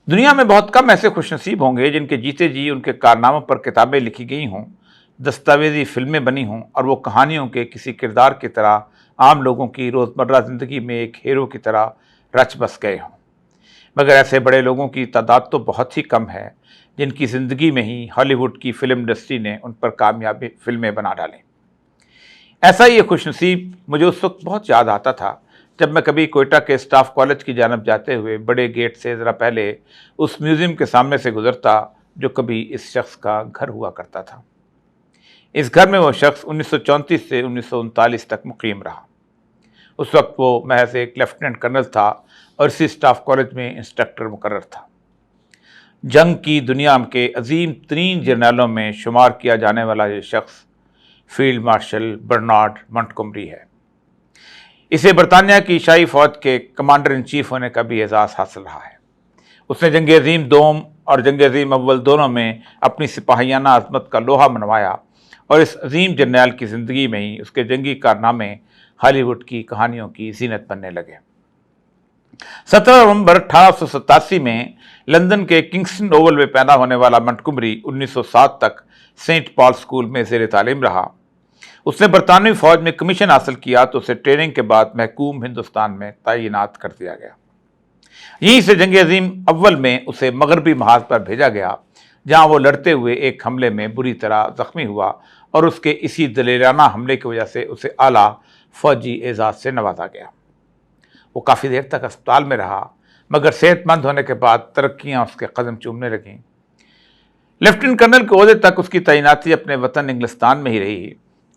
دنیا میں بہت کم ایسے خوش نصیب ہوں گے جن کے جیتے جی ان کے کارناموں پر کتابیں لکھی گئی ہوں، دستاویزی فلمیں بنی ہوں اور وہ کہانیوں کے کسی کردار کی طرح عام لوگوں کی روزمرہ زندگی میں ایک ہیرو کی طرح رچ بس گئے ہوں۔ مگر ایسے بڑے لوگوں کی تعداد تو بہت ہی کم ہے جن کی زندگی میں ہی ہالی ووڈ کی فلم انڈسٹری نے ان پر کامیابی فلمیں بنا ڈالیں۔ ایسا ہی ایک خوش نصیب مجھے اس وقت بہت یاد آتا تھا جب میں کبھی کوئٹہ کے اسٹاف کالج کی جانب جاتے ہوئے بڑے گیٹ سے ذرا پہلے اس میوزیم کے سامنے سے گزرتا جو کبھی اس شخص کا گھر ہوا کرتا تھا۔ اس گھر میں وہ شخص 1934 سے 1939 تک مقیم رہا۔ اس وقت وہ محض ایک لیفٹیننٹ کرنل تھا اور اسی اسٹاف کالج میں انسٹرکٹر مقرر تھا۔ جنگ کی دنیا کے عظیم ترین جرنیلوں میں شمار کیا جانے والا یہ شخص فیلڈ مارشل برنارڈ منٹگومری ہے۔ اسے برطانیہ کی شاہی فوج کے کمانڈر ان چیف ہونے کا بھی اعزاز حاصل رہا ہے۔ اس نے جنگ عظیم دوم اور جنگ عظیم اول دونوں میں اپنی سپاہیانہ عظمت کا لوہا منوایا اور اس عظیم جرنیل کی زندگی میں ہی اس کے جنگی کارنامے ہالی ووڈ کی کہانیوں کی زینت بننے لگے۔ 17 نومبر 1887 میں لندن کے کنگسٹن اوول میں پیدا ہونے والا منٹگومری 1907 تک سینٹ پال اسکول میں زیر تعلیم رہا۔ اس نے برطانوی فوج میں کمیشن حاصل کیا تو اسے ٹریننگ کے بعد محکوم ہندوستان میں تعینات کر دیا گیا۔ یہیں سے جنگ عظیم اول میں اسے مغربی محاذ پر بھیجا گیا جہاں وہ لڑتے ہوئے ایک حملے میں بری طرح زخمی ہوا اور اس کے اسی دلیرانہ حملے کی وجہ سے اسے اعلیٰ فوجی اعزاز سے نوازا گیا۔ وہ کافی دیر تک اسپتال میں رہا مگر صحت مند ہونے کے بعد ترقیاں اس کے قدم چومنے لگیں۔ لیفٹیننٹ کرنل کے عہدے تک اس کی تعیناتی اپنے وطن انگلستان میں ہی رہی۔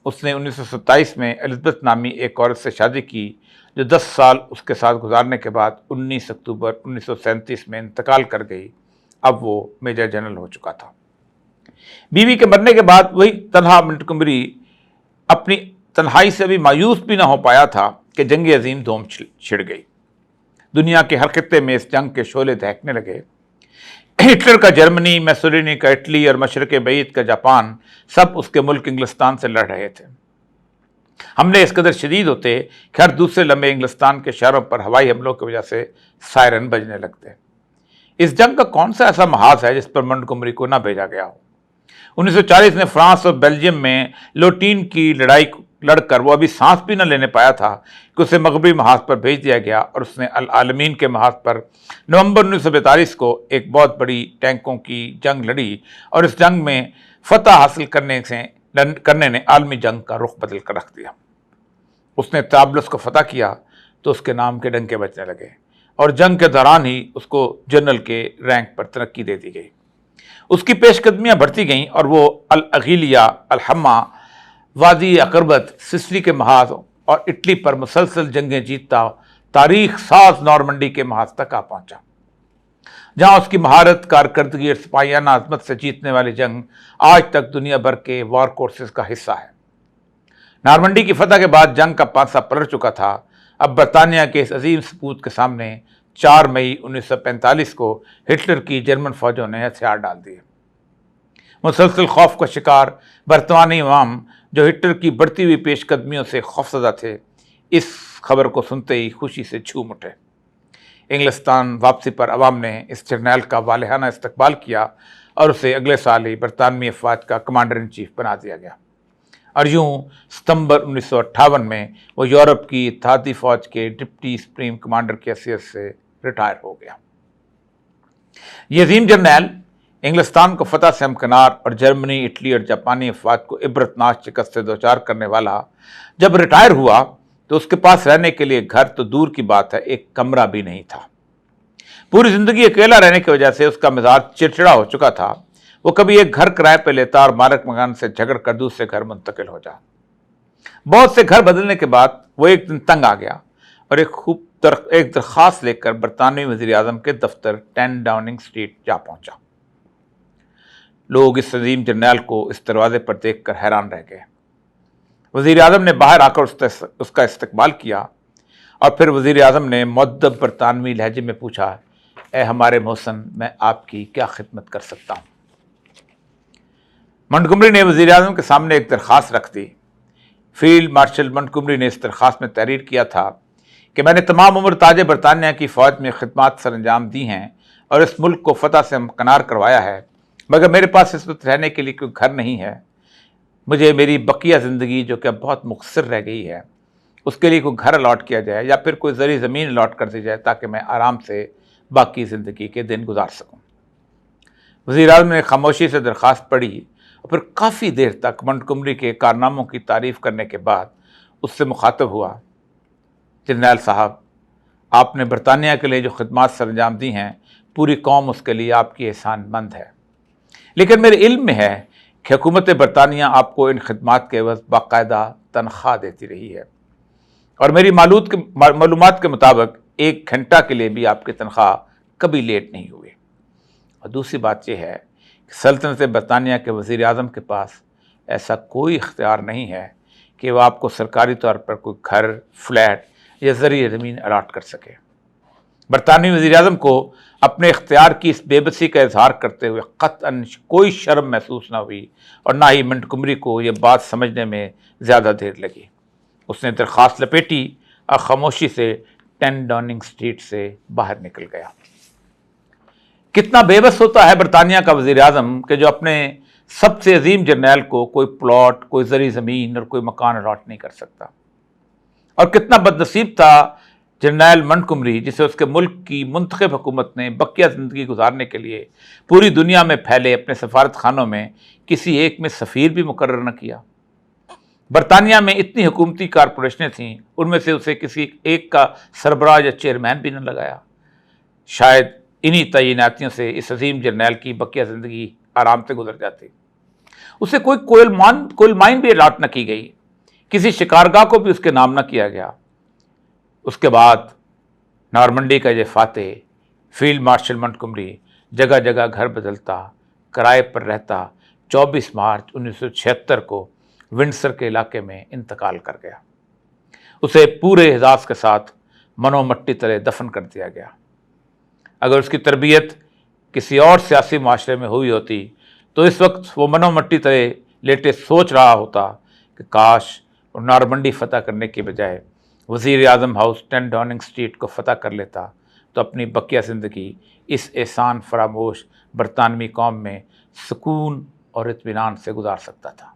اس نے 1927 میں الزبتھ نامی ایک عورت سے شادی کی جو 10 سال اس کے ساتھ گزارنے کے بعد 19 اکتوبر 1937 میں انتقال کر گئی۔ اب وہ میجر جنرل ہو چکا تھا۔ بیوی کے مرنے کے بعد وہی تنہا منٹگومری اپنی تنہائی سے ابھی مایوس بھی نہ ہو پایا تھا کہ جنگ عظیم دوم چھڑ گئی۔ دنیا کے ہر خطے میں اس جنگ کے شعلے دہکنے لگے۔ ہٹلر کا جرمنی، میسولینی کا اٹلی اور مشرق بعید کا جاپان سب اس کے ملک انگلستان سے لڑ رہے تھے۔ حملے اس قدر شدید ہوتے کہ ہر دوسرے لمحے انگلستان کے شہروں پر ہوائی حملوں کی وجہ سے سائرن بجنے لگتے۔ اس جنگ کا کون سا ایسا محاذ ہے جس پر منٹگومری کو نہ بھیجا گیا ہو؟ 1940 میں فرانس اور بیلجیم میں لوٹین کی لڑائی لڑ کر وہ ابھی سانس بھی نہ لینے پایا تھا کہ اسے مغربی محاذ پر بھیج دیا گیا اور اس نے العالمین کے محاذ پر نومبر 1942 کو ایک بہت بڑی ٹینکوں کی جنگ لڑی اور اس جنگ میں فتح حاصل کرنے نے عالمی جنگ کا رخ بدل کر رکھ دیا۔ اس نے طرابلس کو فتح کیا تو اس کے نام کے ڈنکے بجنے لگے اور جنگ کے دوران ہی اس کو جنرل کے رینک پر ترقی دے دی گئی۔ اس کی پیش قدمیاں بڑھتی گئیں اور وہ الاغیلیہ، الحمہ، وادی اقربت، سسلی کے محاذ اور اٹلی پر مسلسل جنگیں جیتتا تاریخ ساز نارمنڈی کے محاذ تک آ پہنچا، جہاں اس کی مہارت، کارکردگی اور سپاہیانہ عظمت سے جیتنے والی جنگ آج تک دنیا بھر کے وار کورسز کا حصہ ہے۔ نارمنڈی کی فتح کے بعد جنگ کا پانسہ پلٹ چکا تھا۔ اب برطانیہ کے اس عظیم سپوت کے سامنے 4 مئی 1945 کو ہٹلر کی جرمن فوجوں نے ہتھیار ڈال دیے۔ مسلسل خوف کا شکار برطانوی عوام جو ہٹلر کی بڑھتی ہوئی پیش قدمیوں سے خوفزدہ تھے، اس خبر کو سنتے ہی خوشی سے جھوم اٹھے۔ انگلستان واپسی پر عوام نے اس جرنیل کا والہانہ استقبال کیا اور اسے اگلے سال ہی برطانوی افواج کا کمانڈر ان چیف بنا دیا گیا، اور یوں ستمبر 1958 میں وہ یورپ کی اتحادی فوج کے ڈپٹی سپریم کمانڈر کی حیثیت سے ریٹائر ہو گیا۔ یہ عظیم جرنیل انگلستان کو فتح سے ہمکنار اور جرمنی، اٹلی اور جاپانی افواج کو عبرتناک شکست سے دوچار کرنے والا جب ریٹائر ہوا تو اس کے پاس رہنے کے لیے گھر تو دور کی بات ہے، ایک کمرہ بھی نہیں تھا۔ پوری زندگی اکیلا رہنے کی وجہ سے اس کا مزاج چڑچڑا ہو چکا تھا۔ وہ کبھی ایک گھر کرائے پہ لیتا اور مالک مکان سے جھگڑ کر دوسرے گھر منتقل ہو جا۔ بہت سے گھر بدلنے کے بعد وہ ایک دن تنگ آ گیا اور ایک درخواست لے کر برطانوی وزیر اعظم کے دفتر 10 ڈاؤننگ اسٹریٹ جا پہنچا۔ لوگ اس عظیم جرنیل کو اس دروازے پر دیکھ کر حیران رہ گئے۔ وزیر اعظم نے باہر آ کر اس کا استقبال کیا اور پھر وزیر اعظم نے مؤدب برطانوی لہجے میں پوچھا، اے ہمارے محسن، میں آپ کی کیا خدمت کر سکتا ہوں؟ منٹگومری نے وزیر اعظم کے سامنے ایک درخواست رکھ دی۔ فیلڈ مارشل منٹگومری نے اس درخواست میں تحریر کیا تھا کہ میں نے تمام عمر تاج برطانیہ کی فوج میں خدمات سر انجام دی ہیں اور اس ملک کو فتح سے ہمکنار کروایا ہے، مگر میرے پاس اس وقت رہنے کے لیے کوئی گھر نہیں ہے۔ مجھے میری بقیہ زندگی جو کہ اب بہت مختصر رہ گئی ہے، اس کے لیے کوئی گھر الاٹ کیا جائے یا پھر کوئی زرعی زمین الاٹ کر دی جائے تاکہ میں آرام سے باقی زندگی کے دن گزار سکوں۔ وزیر اعظم نے خاموشی سے درخواست پڑھی اور پھر کافی دیر تک منٹگمری کے کارناموں کی تعریف کرنے کے بعد اس سے مخاطب ہوا، جرنیل صاحب، آپ نے برطانیہ کے لیے جو خدمات سر انجام دی ہیں، پوری قوم اس کے لیے آپ کی احسان مند ہے، لیکن میرے علم میں ہے کہ حکومت برطانیہ آپ کو ان خدمات کے عوض باقاعدہ تنخواہ دیتی رہی ہے، اور میری معلومات کے مطابق 1 گھنٹہ کے لیے بھی آپ کی تنخواہ کبھی لیٹ نہیں ہوئی۔ اور دوسری بات یہ ہے کہ سلطنت برطانیہ کے وزیر اعظم کے پاس ایسا کوئی اختیار نہیں ہے کہ وہ آپ کو سرکاری طور پر کوئی گھر، فلیٹ یا زرعی زمین الاٹ کر سکے۔ برطانوی وزیر اعظم کو اپنے اختیار کی اس بے بسی کا اظہار کرتے ہوئے قطعاً کوئی شرم محسوس نہ ہوئی اور نہ ہی منٹگمری کو یہ بات سمجھنے میں زیادہ دیر لگی۔ اس نے درخواست لپیٹی اور خاموشی سے 10 ڈاؤننگ اسٹریٹ سے باہر نکل گیا۔ کتنا بے بس ہوتا ہے برطانیہ کا وزیر اعظم کہ جو اپنے سب سے عظیم جرنیل کو کوئی پلاٹ، کوئی زرعی زمین اور کوئی مکان الاٹ نہیں کر سکتا، اور کتنا بد نصیب تھا جرنیل منٹگمری جسے اس کے ملک کی منتخب حکومت نے بقیہ زندگی گزارنے کے لیے پوری دنیا میں پھیلے اپنے سفارت خانوں میں کسی ایک میں سفیر بھی مقرر نہ کیا۔ برطانیہ میں اتنی حکومتی کارپوریشنیں تھیں، ان میں سے اسے کسی ایک کا سربراہ یا چیئرمین بھی نہ لگایا۔ شاید انہی تعیناتیوں سے اس عظیم جرنیل کی بقیہ زندگی آرام سے گزر جاتی۔ اسے کوئی کوئل مائن بھی الاٹ نہ کی گئی، کسی شکارگاہ کو بھی اس کے نام نہ کیا گیا۔ اس کے بعد نارمنڈی کا یہ فاتح فیلڈ مارشل منٹگمری جگہ جگہ گھر بدلتا، کرائے پر رہتا، 24 مارچ 1976 کو ونڈسر کے علاقے میں انتقال کر گیا۔ اسے پورے اعزاز کے ساتھ منو مٹی تلے دفن کر دیا گیا۔ اگر اس کی تربیت کسی اور سیاسی معاشرے میں ہوئی ہوتی تو اس وقت وہ منو مٹی تلے لیٹے سوچ رہا ہوتا کہ کاش وہ نارمنڈی فتح کرنے کے بجائے وزیر اعظم ہاؤس 10 ڈاؤننگ اسٹریٹ کو فتح کر لیتا تو اپنی بقیہ زندگی اس احسان فراموش برطانوی قوم میں سکون اور اطمینان سے گزار سکتا تھا۔